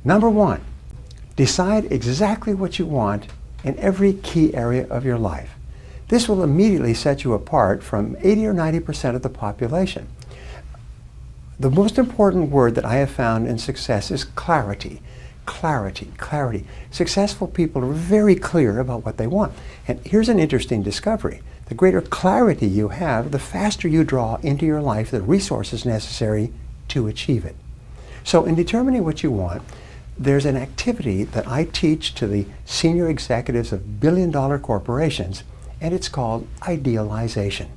Number one, decide exactly what you want in every key area of your life. This will immediately set you apart from 80 or 90% of the population. The most important word that I have found in success is clarity. Clarity, clarity. Successful people are very clear about what they want. And here's an interesting discovery. The greater clarity you have, the faster you draw into your life the resources necessary to achieve it. So in determining what you want, there's an activity that I teach to the senior executives of billion-dollar corporations, and it's called idealization.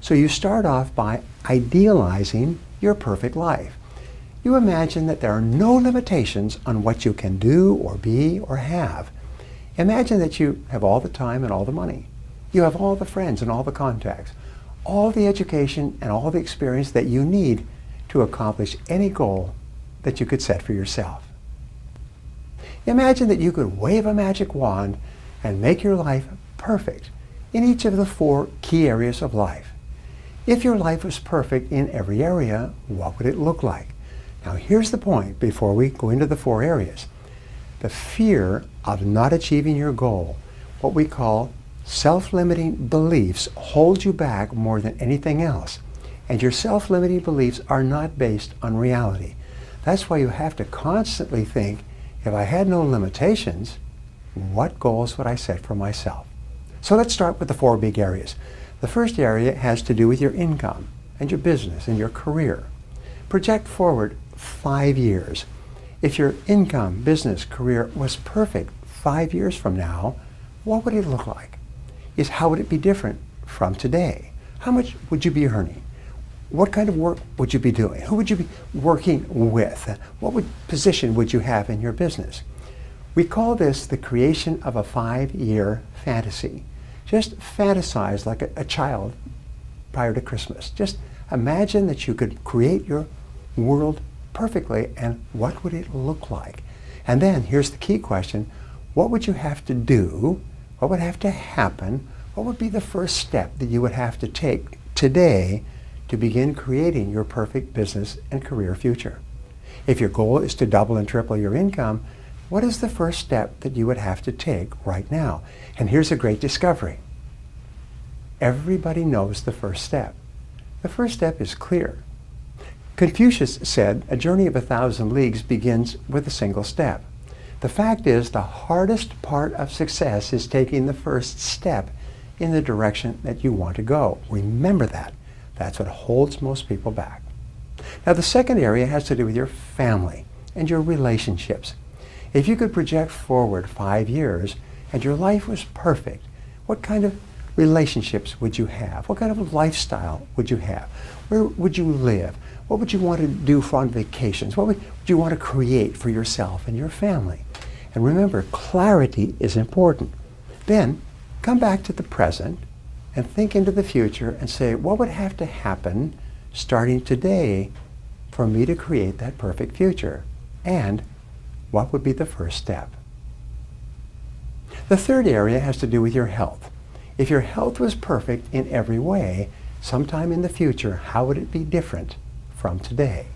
So you start off by idealizing your perfect life. You imagine that there are no limitations on what you can do or be or have. Imagine that you have all the time and all the money. You have all the friends and all the contacts, all the education and all the experience that you need to accomplish any goal that you could set for yourself. Imagine that you could wave a magic wand and make your life perfect in each of the 4 key areas of life. If your life was perfect in every area, what would it look like? Now here's the point before we go into the 4 areas. The fear of not achieving your goal, what we call self-limiting beliefs, holds you back more than anything else. And your self-limiting beliefs are not based on reality. That's why you have to constantly think, if I had no limitations, what goals would I set for myself? So let's start with the 4 big areas. The first area has to do with your income and your business and your career. Project forward 5 years. If your income, business, career was perfect 5 years from now, what would it look like? How would it be different from today? How much would you be earning? What kind of work would you be doing? Who would you be working with? What position would you have in your business? We call this the creation of a 5-year fantasy. Just fantasize like a child prior to Christmas. Just imagine that you could create your world perfectly, and what would it look like? And then here's the key question: what would you have to do? What would have to happen? What would be the first step that you would have to take today to begin creating your perfect business and career future? If your goal is to double and triple your income, what is the first step that you would have to take right now? And here's a great discovery. Everybody knows the first step. The first step is clear. Confucius said, a journey of 1,000 leagues begins with a single step. The fact is, the hardest part of success is taking the first step in the direction that you want to go. Remember that. That's what holds most people back. Now, the second area has to do with your family and your relationships. If you could project forward 5 years and your life was perfect, what kind of relationships would you have? What kind of lifestyle would you have? Where would you live? What would you want to do on vacations? What would you want to create for yourself and your family? And remember, clarity is important. Then come back to the present and think into the future and say, what would have to happen starting today for me to create that perfect future? And what would be the first step? The third area has to do with your health. If your health was perfect in every way, sometime in the future, how would it be different from today?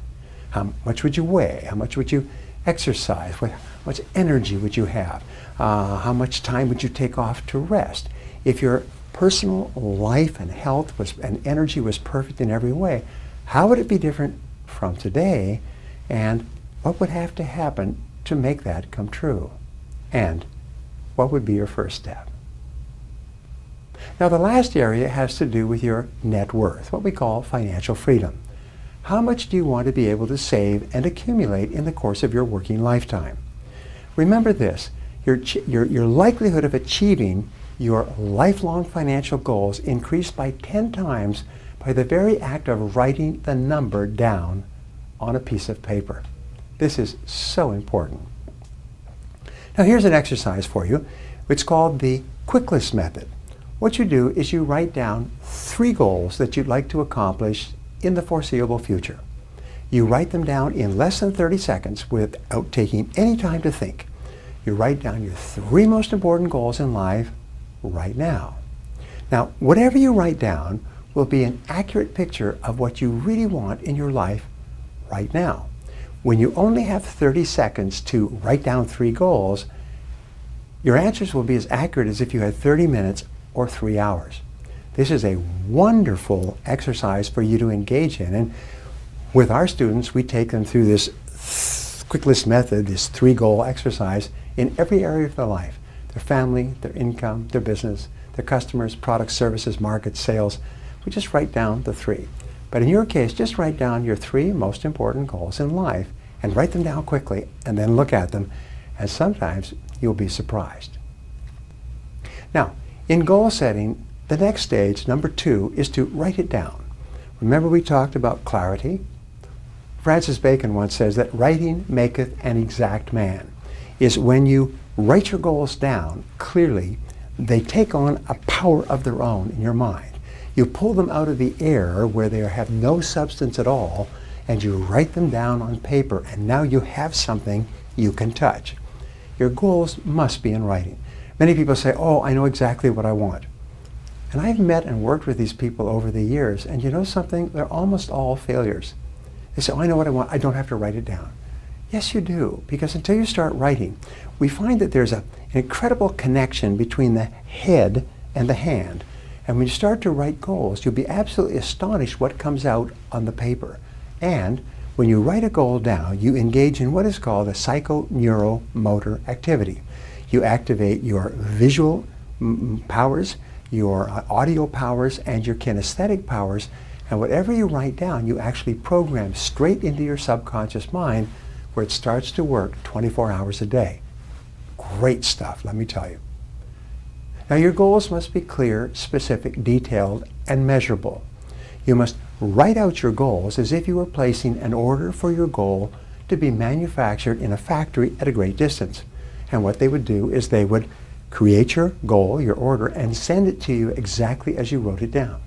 How much would you weigh? How much would you exercise? How much energy would you have? How much time would you take off to rest? If your personal life and health and energy was perfect in every way, how would it be different from today? And what would have to happen to make that come true? And what would be your first step? Now, the last area has to do with your net worth, what we call financial freedom. How much do you want to be able to save and accumulate in the course of your working lifetime? Remember this, your likelihood of achieving your lifelong financial goals increased by 10 times by the very act of writing the number down on a piece of paper. This is so important. Now, here's an exercise for you. It's called the quick list method. What you do is you write down 3 goals that you'd like to accomplish in the foreseeable future. You write them down in less than 30 seconds without taking any time to think. You write down your 3 most important goals in life right now. Now, whatever you write down will be an accurate picture of what you really want in your life right now. when you only have 30 seconds to write down 3 goals, your answers will be as accurate as if you had 30 minutes or 3 hours. This is a wonderful exercise for you to engage in. And with our students, we take them through this quick list method, this 3-goal exercise in every area of their life. Their family, their income, their business, their customers, products, services, markets, sales. We just write down the 3. But in your case, just write down your 3 most important goals in life and write them down quickly and then look at them, and sometimes you'll be surprised. Now, in goal setting, the next stage, number 2, is to write it down. Remember we talked about clarity? Francis Bacon once says that writing maketh an exact man. Is when you write your goals down clearly, they take on a power of their own in your mind. You pull them out of the air where they have no substance at all, and you write them down on paper, and now you have something you can touch. Your goals must be in writing. Many people say, oh, I know exactly what I want. And I've met and worked with these people over the years, and you know something? They're almost all failures. They say, oh, I know what I want. I don't have to write it down. Yes, you do, because until you start writing, we find that there's an incredible connection between the head and the hand. And when you start to write goals, you'll be absolutely astonished what comes out on the paper. And when you write a goal down, you engage in what is called a psychoneuromotor activity. You activate your visual powers, your audio powers, and your kinesthetic powers, and whatever you write down, you actually program straight into your subconscious mind, where it starts to work 24 hours a day. Great stuff, let me tell you. Now your goals must be clear, specific, detailed, and measurable. You must write out your goals as if you were placing an order for your goal to be manufactured in a factory at a great distance. And what they would do is they would create your goal, your order, and send it to you exactly as you wrote it down.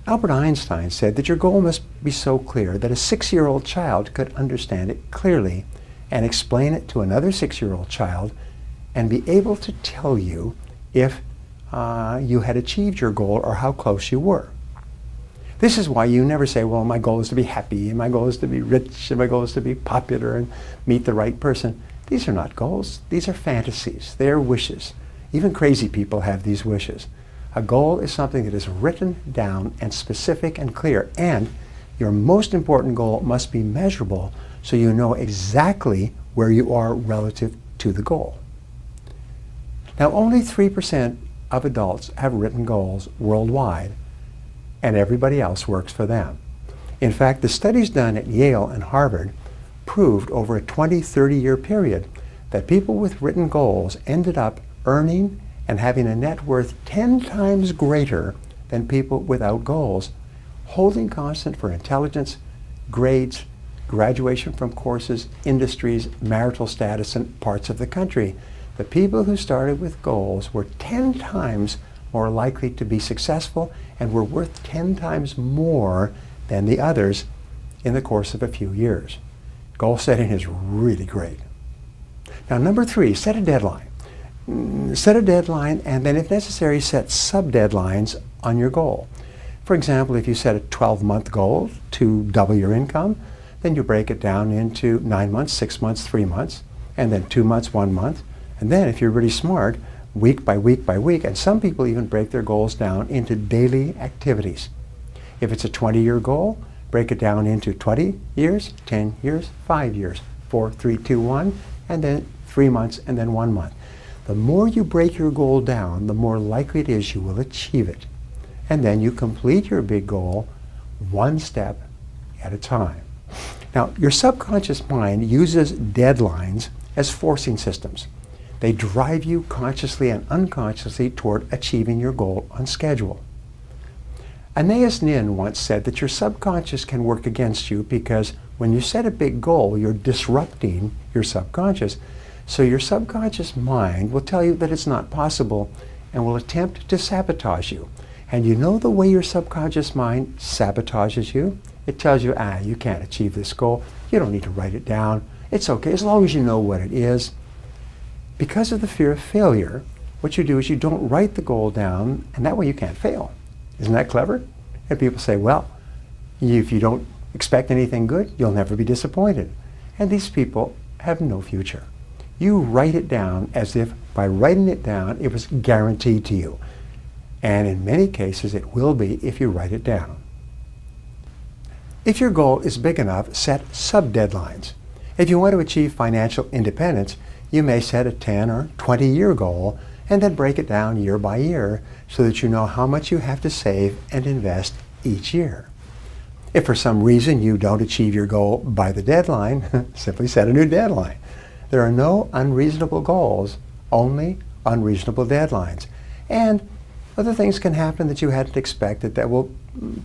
Albert Einstein said that your goal must be so clear that a 6-year-old child could understand it clearly and explain it to another 6-year-old child and be able to tell you if you had achieved your goal or how close you were. This is why you never say, well, my goal is to be happy, and my goal is to be rich, and my goal is to be popular and meet the right person. These are not goals. These are fantasies. They are wishes. Even crazy people have these wishes. A goal is something that is written down and specific and clear, and your most important goal must be measurable so you know exactly where you are relative to the goal. Now, only 3% of adults have written goals worldwide, and everybody else works for them. In fact, the studies done at Yale and Harvard proved over a 20-30-year period that people with written goals ended up earning and having a net worth 10 times greater than people without goals, holding constant for intelligence, grades, graduation from courses, industries, marital status, and parts of the country. The people who started with goals were 10 times more likely to be successful and were worth 10 times more than the others in the course of a few years. Goal setting is really great. Now, number 3, set a deadline. Set a deadline, and then if necessary, set sub-deadlines on your goal. For example, if you set a 12-month goal to double your income, then you break it down into 9 months, 6 months, 3 months, and then 2 months, 1 month. And then if you're really smart, week by week by week, and some people even break their goals down into daily activities. If it's a 20-year goal, break it down into 20 years, 10 years, 5 years, 4, 3, 2, 1, and then 3 months, and then 1 month. The more you break your goal down, the more likely it is you will achieve it. And then you complete your big goal one step at a time. Now, your subconscious mind uses deadlines as forcing systems. They drive you consciously and unconsciously toward achieving your goal on schedule. Anais Nin once said that your subconscious can work against you because when you set a big goal, you're disrupting your subconscious. So your subconscious mind will tell you that it's not possible and will attempt to sabotage you. And you know the way your subconscious mind sabotages you? It tells you, you can't achieve this goal. You don't need to write it down. It's okay, as long as you know what it is. Because of the fear of failure, what you do is you don't write the goal down, and that way you can't fail. Isn't that clever? And people say, well, if you don't expect anything good, you'll never be disappointed. And these people have no future. You write it down as if by writing it down it was guaranteed to you. And in many cases it will be if you write it down. If your goal is big enough, set sub-deadlines. If you want to achieve financial independence, you may set a 10 or 20-year goal and then break it down year by year so that you know how much you have to save and invest each year. If for some reason you don't achieve your goal by the deadline, simply set a new deadline. There are no unreasonable goals, only unreasonable deadlines. And other things can happen that you hadn't expected that will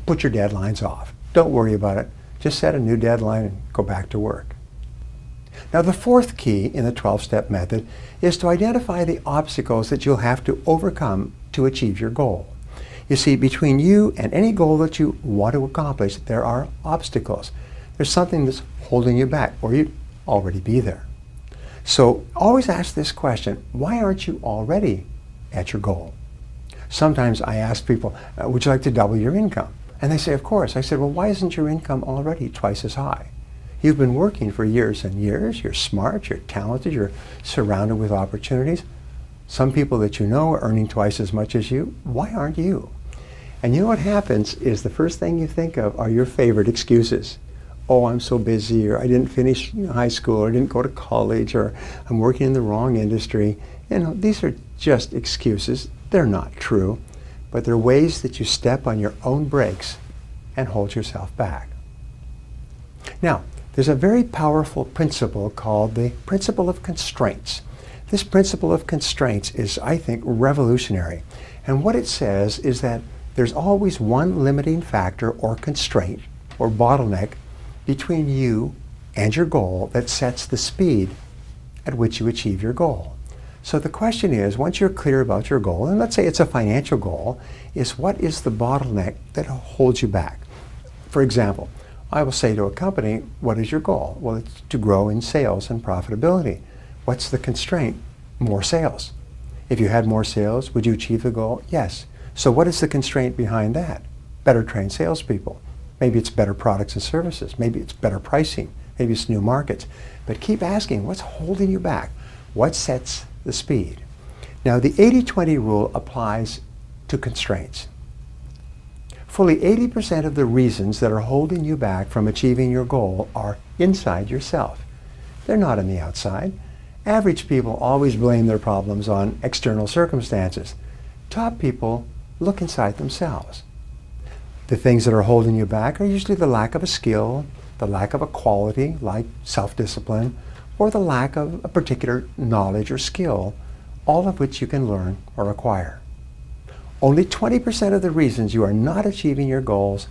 put your deadlines off. Don't worry about it. Just set a new deadline and go back to work. Now, the fourth key in the 12-step method is to identify the obstacles that you'll have to overcome to achieve your goal. You see, between you and any goal that you want to accomplish, there are obstacles. There's something that's holding you back, or you'd already be there. So always ask this question: why aren't you already at your goal? Sometimes I ask people, would you like to double your income? And they say, of course. I said, well, why isn't your income already twice as high? You've been working for years and years. You're smart, you're talented, you're surrounded with opportunities. Some people that you know are earning twice as much as you. Why aren't you? And you know what happens is the first thing you think of are your favorite excuses. Oh, I'm so busy, or I didn't finish high school, or I didn't go to college, or I'm working in the wrong industry. You know, these are just excuses. They're not true, but they're ways that you step on your own brakes and hold yourself back. Now, there's a very powerful principle called the principle of constraints. This principle of constraints is, I think, revolutionary. And what it says is that there's always one limiting factor or constraint or bottleneck between you and your goal that sets the speed at which you achieve your goal. So the question is, once you're clear about your goal, and let's say it's a financial goal, is what is the bottleneck that holds you back? For example, I will say to a company, what is your goal? Well, it's to grow in sales and profitability. What's the constraint? More sales. If you had more sales, would you achieve the goal? Yes. So what is the constraint behind that? Better trained salespeople. Maybe it's better products and services. Maybe it's better pricing. Maybe it's new markets. But keep asking, what's holding you back? What sets the speed? Now, the 80-20 rule applies to constraints. Fully 80% of the reasons that are holding you back from achieving your goal are inside yourself. They're not on the outside. Average people always blame their problems on external circumstances. Top people look inside themselves. The things that are holding you back are usually the lack of a skill, the lack of a quality like self-discipline, or the lack of a particular knowledge or skill, all of which you can learn or acquire. Only 20% of the reasons you are not achieving your goals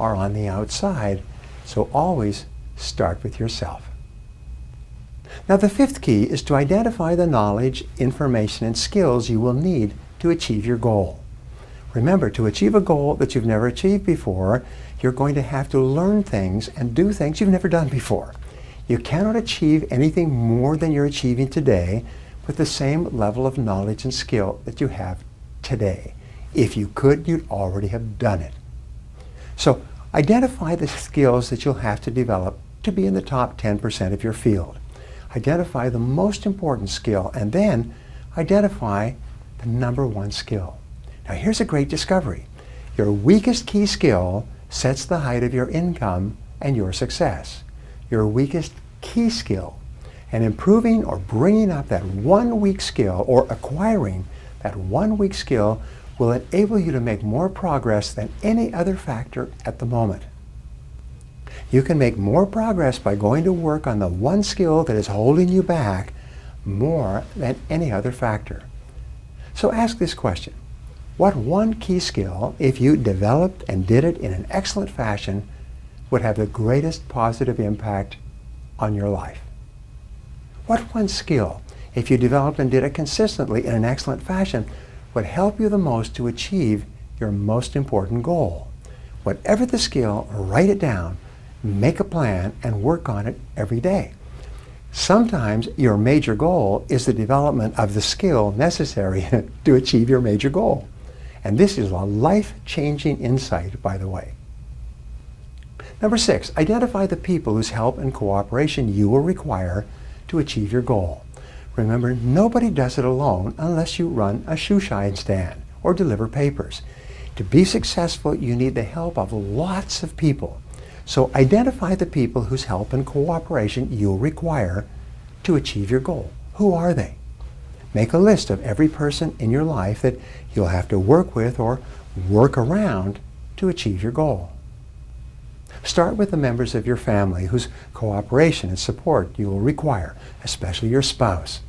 are on the outside, so always start with yourself. Now, the fifth key is to identify the knowledge, information, and skills you will need to achieve your goal. Remember, to achieve a goal that you've never achieved before, you're going to have to learn things and do things you've never done before. You cannot achieve anything more than you're achieving today with the same level of knowledge and skill that you have today. If you could, you'd already have done it. So identify the skills that you'll have to develop to be in the top 10% of your field. Identify the most important skill, and then identify the number one skill. Now, here's a great discovery. Your weakest key skill sets the height of your income and your success. Your weakest key skill. And improving or bringing up that one weak skill or acquiring that one weak skill will enable you to make more progress than any other factor at the moment. You can make more progress by going to work on the one skill that is holding you back more than any other factor. So ask this question: what one key skill, if you developed and did it in an excellent fashion, would have the greatest positive impact on your life? What one skill, if you developed and did it consistently in an excellent fashion, would help you the most to achieve your most important goal? Whatever the skill, write it down, make a plan, and work on it every day. Sometimes your major goal is the development of the skill necessary to achieve your major goal. And this is a life-changing insight, by the way. Number 6, identify the people whose help and cooperation you will require to achieve your goal. Remember, nobody does it alone unless you run a shoe shine stand or deliver papers. To be successful, you need the help of lots of people. So identify the people whose help and cooperation you'll require to achieve your goal. Who are they? Make a list of every person in your life that you'll have to work with or work around to achieve your goal. Start with the members of your family whose cooperation and support you will require, especially your spouse.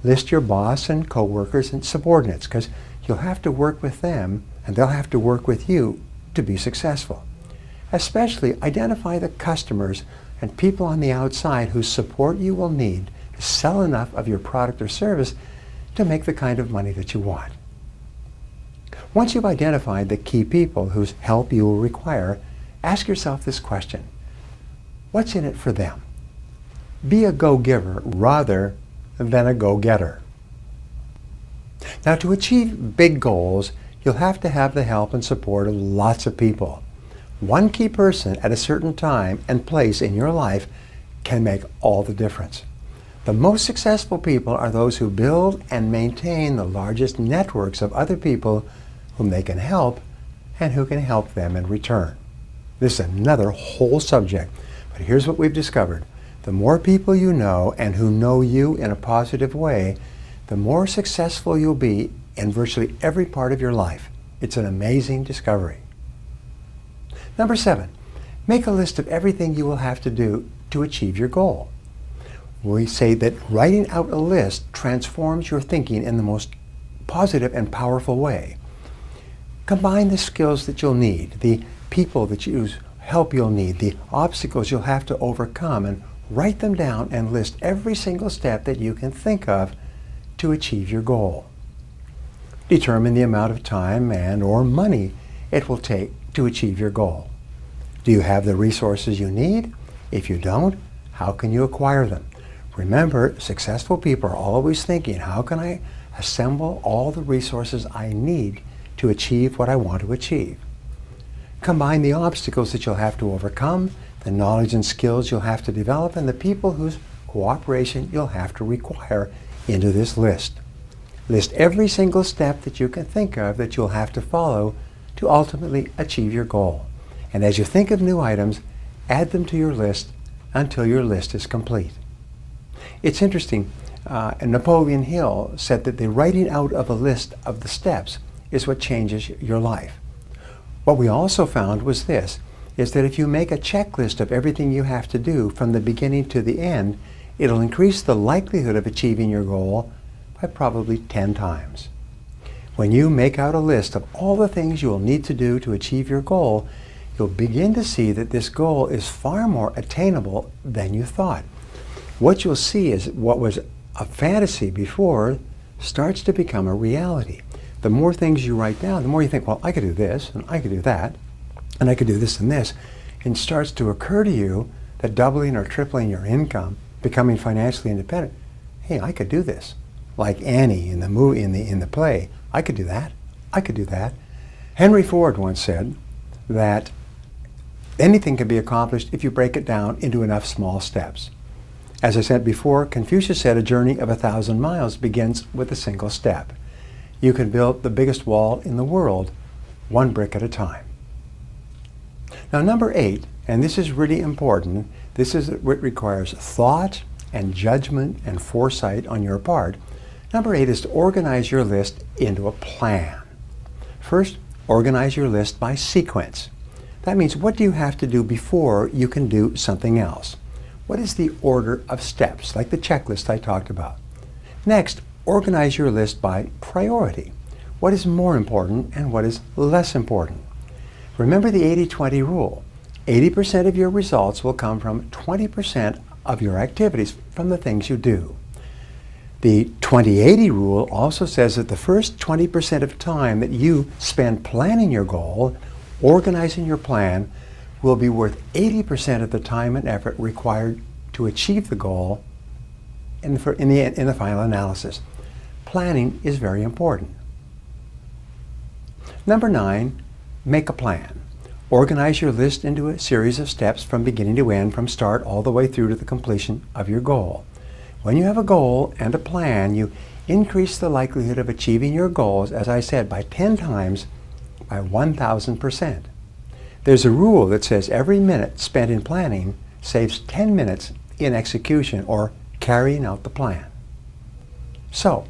List your boss and co-workers and subordinates, because you'll have to work with them and they'll have to work with you to be successful. Especially identify the customers and people on the outside whose support you will need to sell enough of your product or service to make the kind of money that you want. Once you've identified the key people whose help you will require, ask yourself this question: what's in it for them? Be a go-giver rather than a go-getter. Now, to achieve big goals, you'll have to have the help and support of lots of people. One key person at a certain time and place in your life can make all the difference. The most successful people are those who build and maintain the largest networks of other people whom they can help and who can help them in return. This is another whole subject, but here's what we've discovered. The more people you know and who know you in a positive way, the more successful you'll be in virtually every part of your life. It's an amazing discovery. Number 7, make a list of everything you will have to do to achieve your goal. We say that writing out a list transforms your thinking in the most positive and powerful way. Combine the skills that you'll need, the people that help you'll need, the obstacles you'll have to overcome, and write them down and list every single step that you can think of to achieve your goal. Determine the amount of time and/or money it will take to achieve your goal. Do you have the resources you need? If you don't, how can you acquire them? Remember, successful people are always thinking, how can I assemble all the resources I need to achieve what I want to achieve? Combine the obstacles that you'll have to overcome, the knowledge and skills you'll have to develop, and the people whose cooperation you'll have to require into this list. List every single step that you can think of that you'll have to follow to ultimately achieve your goal. And as you think of new items, add them to your list until your list is complete. It's interesting, Napoleon Hill said that the writing out of a list of the steps is what changes your life. What we also found was this, is that if you make a checklist of everything you have to do from the beginning to the end, it'll increase the likelihood of achieving your goal by probably 10 times. When you make out a list of all the things you will need to do to achieve your goal, you'll begin to see that this goal is far more attainable than you thought. What you'll see is what was a fantasy before starts to become a reality. The more things you write down, the more you think, well, I could do this, and I could do that, and I could do this and this. And it starts to occur to you that doubling or tripling your income, becoming financially independent, hey, I could do this. Like Annie in the movie, in the play, I could do that. I could do that. Henry Ford once said that anything can be accomplished if you break it down into enough small steps. As I said before, Confucius said a journey of 1,000 miles begins with a single step. You can build the biggest wall in the world, one brick at a time. Now, number 8, and this is really important, this is what requires thought and judgment and foresight on your part. Number 8 is to organize your list into a plan. First, organize your list by sequence. That means, what do you have to do before you can do something else? What is the order of steps, like the checklist I talked about? Next, organize your list by priority. What is more important and what is less important? Remember the 80-20 rule. 80% of your results will come from 20% of your activities, from the things you do. The 20-80 rule also says that the first 20% of time that you spend planning your goal, organizing your plan, will be worth 80% of the time and effort required to achieve the goal in the final analysis. Planning is very important. Number 9, make a plan. Organize your list into a series of steps from beginning to end, from start all the way through to the completion of your goal. When you have a goal and a plan, you increase the likelihood of achieving your goals, as I said, by 10 times, by 1,000%. There's a rule that says every minute spent in planning saves 10 minutes in execution or carrying out the plan. So,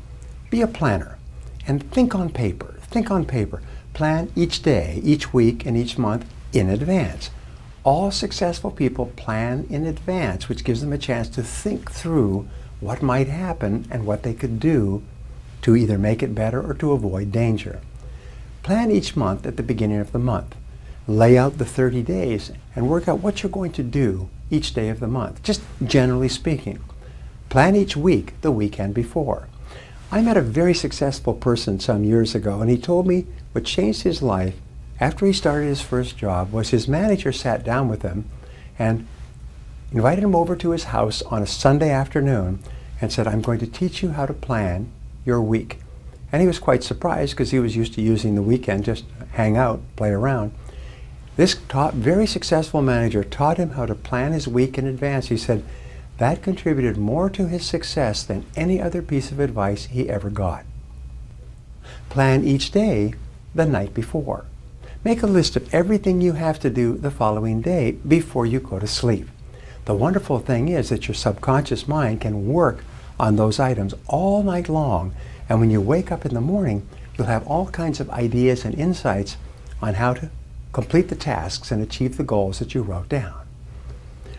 be a planner and think on paper. Think on paper. Plan each day, each week, and each month in advance. All successful people plan in advance, which gives them a chance to think through what might happen and what they could do to either make it better or to avoid danger. Plan each month at the beginning of the month. Lay out the 30 days and work out what you're going to do each day of the month, just generally speaking. Plan each week the weekend before. I met a very successful person some years ago, and he told me what changed his life after he started his first job was his manager sat down with him and invited him over to his house on a Sunday afternoon and said, "I'm going to teach you how to plan your week." And he was quite surprised because he was used to using the weekend just to hang out, play around. This very successful manager taught him how to plan his week in advance. He said that contributed more to his success than any other piece of advice he ever got. Plan each day the night before. Make a list of everything you have to do the following day before you go to sleep. The wonderful thing is that your subconscious mind can work on those items all night long, and when you wake up in the morning, you'll have all kinds of ideas and insights on how to complete the tasks and achieve the goals that you wrote down.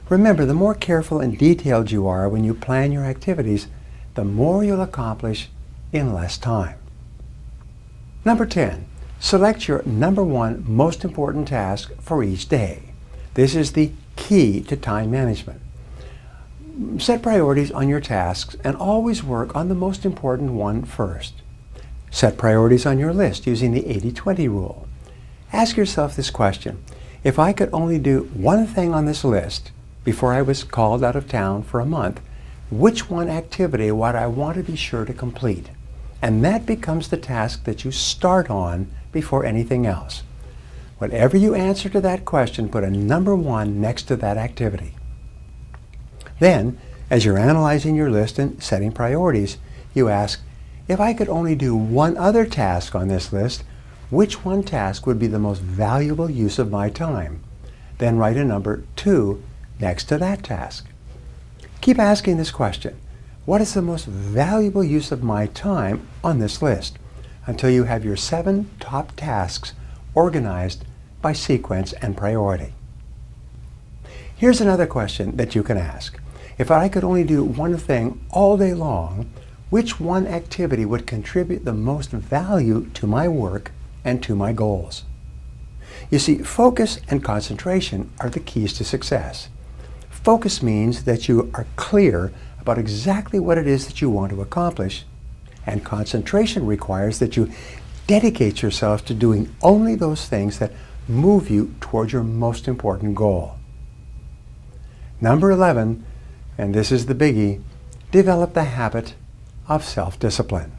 Remember, the more careful and detailed you are when you plan your activities, the more you'll accomplish in less time. Number 10, select your number one most important task for each day. This is the key to time management. Set priorities on your tasks and always work on the most important one first. Set priorities on your list using the 80-20 rule. Ask yourself this question: if I could only do one thing on this list before I was called out of town for a month, which one activity would I want to be sure to complete? And that becomes the task that you start on before anything else. Whatever you answer to that question, put a number one next to that activity. Then, as you're analyzing your list and setting priorities, you ask, if I could only do one other task on this list, which one task would be the most valuable use of my time? Then write a number 2 next to that task. Keep asking this question: what is the most valuable use of my time on this list? Until you have your 7 top tasks organized by sequence and priority. Here's another question that you can ask. If I could only do one thing all day long, which one activity would contribute the most value to my work and to my goals? You see, focus and concentration are the keys to success. Focus means that you are clear about exactly what it is that you want to accomplish, and concentration requires that you dedicate yourself to doing only those things that move you toward your most important goal. Number 11, and this is the biggie, develop the habit of self-discipline.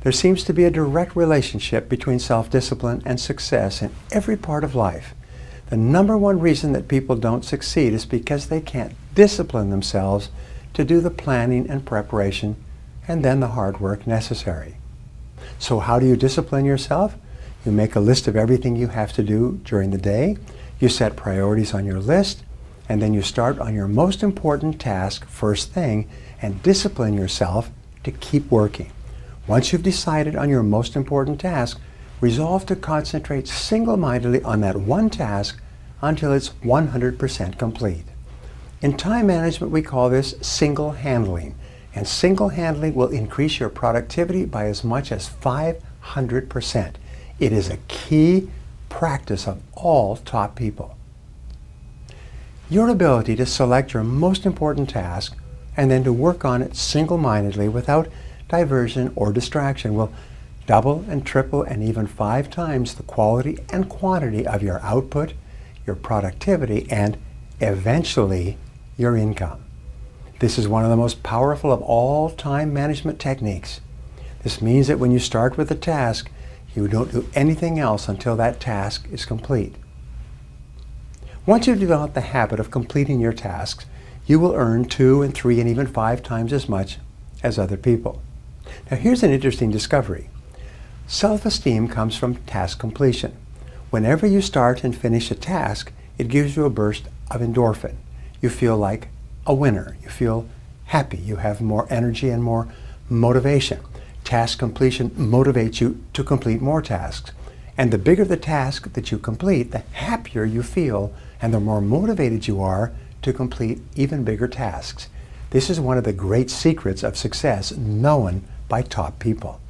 There seems to be a direct relationship between self-discipline and success in every part of life. The number one reason that people don't succeed is because they can't discipline themselves to do the planning and preparation and then the hard work necessary. So how do you discipline yourself? You make a list of everything you have to do during the day, you set priorities on your list, and then you start on your most important task first thing and discipline yourself to keep working. Once you've decided on your most important task, resolve to concentrate single-mindedly on that one task until it's 100% complete. In time management, we call this single-handling, and single-handling will increase your productivity by as much as 500%. It is a key practice of all top people. Your ability to select your most important task and then to work on it single-mindedly without diversion or distraction will double and triple and even 5 times the quality and quantity of your output, your productivity, and eventually your income. This is one of the most powerful of all time management techniques. This means that when you start with a task, you don't do anything else until that task is complete. Once you've developed the habit of completing your tasks, you will earn 2 and 3 and even 5 times as much as other people. Now here's an interesting discovery. Self-esteem comes from task completion. Whenever you start and finish a task, it gives you a burst of endorphin. You feel like a winner. You feel happy. You have more energy and more motivation. Task completion motivates you to complete more tasks. And the bigger the task that you complete, the happier you feel and the more motivated you are to complete even bigger tasks. This is one of the great secrets of success known by top people.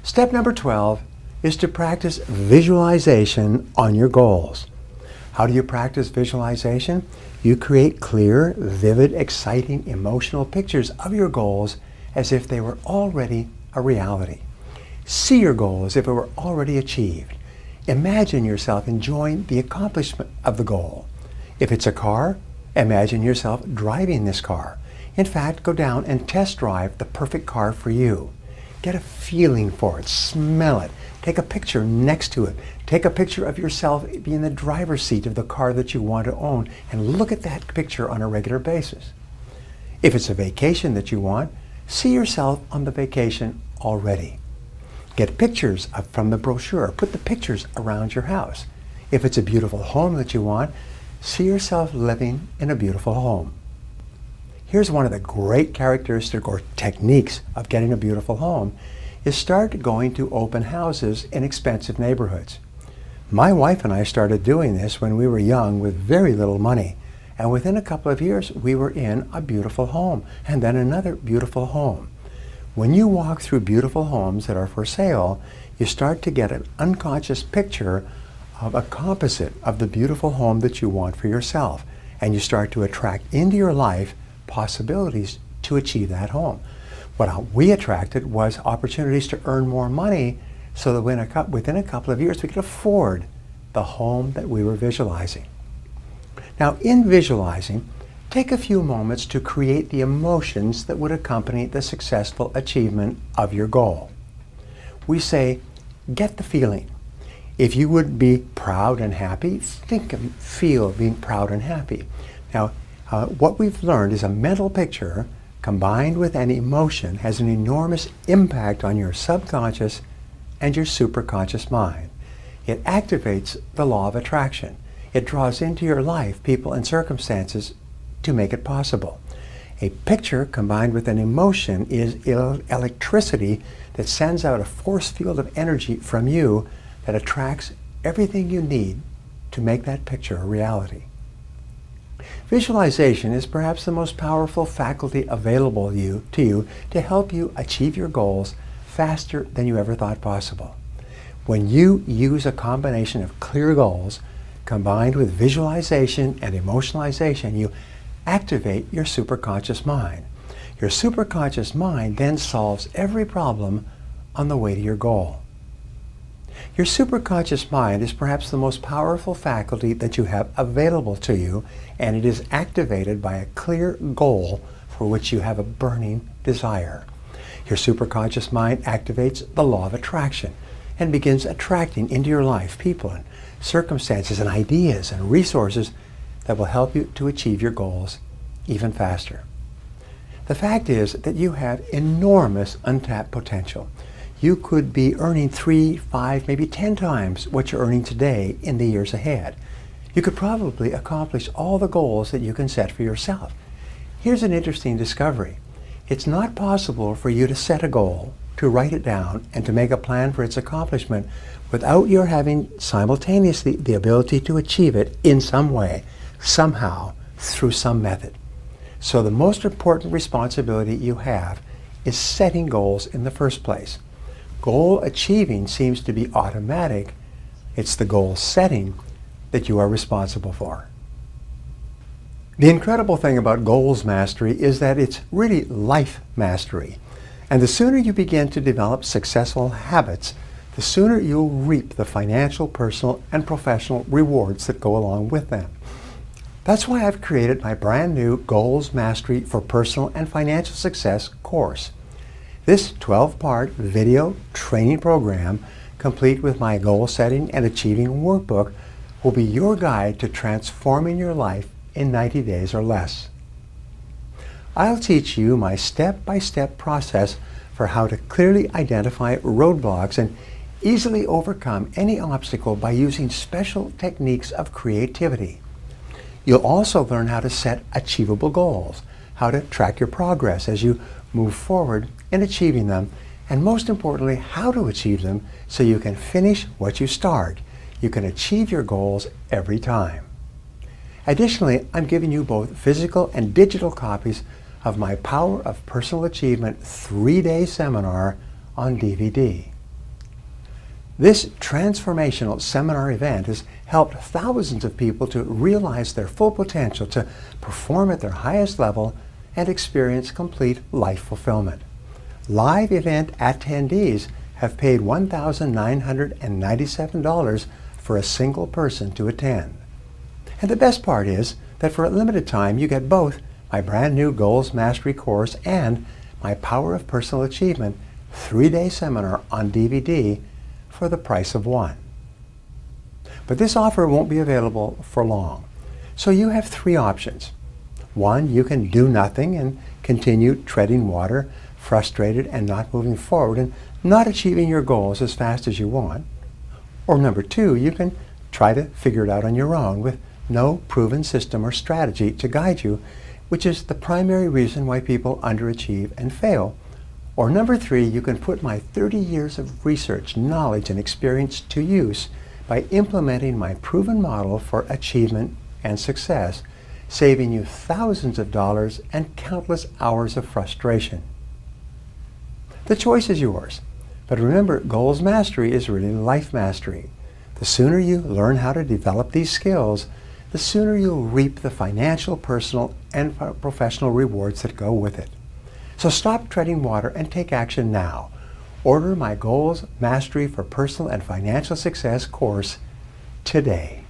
Step number 12 is to practice visualization on your goals. How do you practice visualization? You create clear, vivid, exciting, emotional pictures of your goals as if they were already a reality. See your goal as if it were already achieved. Imagine yourself enjoying the accomplishment of the goal. If it's a car, imagine yourself driving this car. In fact, go down and test drive the perfect car for you. Get a feeling for it, smell it, take a picture next to it. Take a picture of yourself being in the driver's seat of the car that you want to own and look at that picture on a regular basis. If it's a vacation that you want, see yourself on the vacation already. Get pictures from the brochure. Put the pictures around your house. If it's a beautiful home that you want, see yourself living in a beautiful home. Here's one of the great characteristics or techniques of getting a beautiful home is start going to open houses in expensive neighborhoods. My wife and I started doing this when we were young with very little money. And within a couple of years, we were in a beautiful home and then another beautiful home. When you walk through beautiful homes that are for sale, you start to get an unconscious picture of a composite of the beautiful home that you want for yourself. And you start to attract into your life possibilities to achieve that home. What we attracted was opportunities to earn more money so that within a couple of years we could afford the home that we were visualizing. Now in visualizing, take a few moments to create the emotions that would accompany the successful achievement of your goal. We say, get the feeling. If you would be proud and happy, feel being proud and happy. Now, what we've learned is a mental picture combined with an emotion has an enormous impact on your subconscious and your superconscious mind. It activates the law of attraction. It draws into your life people and circumstances to make it possible. A picture combined with an emotion is electricity that sends out a force field of energy from you that attracts everything you need to make that picture a reality. Visualization is perhaps the most powerful faculty available to you to help you achieve your goals faster than you ever thought possible. When you use a combination of clear goals combined with visualization and emotionalization, you activate your superconscious mind. Your superconscious mind then solves every problem on the way to your goal. Your superconscious mind is perhaps the most powerful faculty that you have available to you, and it is activated by a clear goal for which you have a burning desire. Your superconscious mind activates the law of attraction and begins attracting into your life people and circumstances and ideas and resources that will help you to achieve your goals even faster. The fact is that you have enormous untapped potential. You could be earning 3, 5, maybe 10 times what you're earning today in the years ahead. You could probably accomplish all the goals that you can set for yourself. Here's an interesting discovery. It's not possible for you to set a goal, to write it down, and to make a plan for its accomplishment without your having simultaneously the ability to achieve it in some way, somehow, through some method. So the most important responsibility you have is setting goals in the first place. Goal achieving seems to be automatic. It's the goal setting that you are responsible for. The incredible thing about goals mastery is that it's really life mastery. And the sooner you begin to develop successful habits, the sooner you'll reap the financial, personal, and professional rewards that go along with them. That's why I've created my brand new Goals Mastery for Personal and Financial Success course. This 12-part video training program, complete with my goal setting and achieving workbook, will be your guide to transforming your life in 90 days or less. I'll teach you my step-by-step process for how to clearly identify roadblocks and easily overcome any obstacle by using special techniques of creativity. You'll also learn how to set achievable goals, how to track your progress as you move forward in achieving them, and most importantly, how to achieve them so you can finish what you start. You can achieve your goals every time. Additionally, I'm giving you both physical and digital copies of my Power of Personal Achievement 3-day seminar on DVD. This transformational seminar event has helped thousands of people to realize their full potential, to perform at their highest level, and experience complete life fulfillment. Live event attendees have paid $1,997 for a single person to attend. And the best part is that for a limited time you get both my brand new Goals Mastery course and my Power of Personal Achievement 3-day seminar on DVD for the price of one. But this offer won't be available for long. So you have 3 options. 1, you can do nothing and continue treading water, frustrated and not moving forward and not achieving your goals as fast as you want. Or number 2, you can try to figure it out on your own with no proven system or strategy to guide you, which is the primary reason why people underachieve and fail. Or number 3, you can put my 30 years of research, knowledge, and experience to use by implementing my proven model for achievement and success, saving you thousands of dollars and countless hours of frustration. The choice is yours. But remember, Goals Mastery is really life mastery. The sooner you learn how to develop these skills, the sooner you'll reap the financial, personal, and professional rewards that go with it. So stop treading water and take action now. Order my Goals Mastery for Personal and Financial Success course today.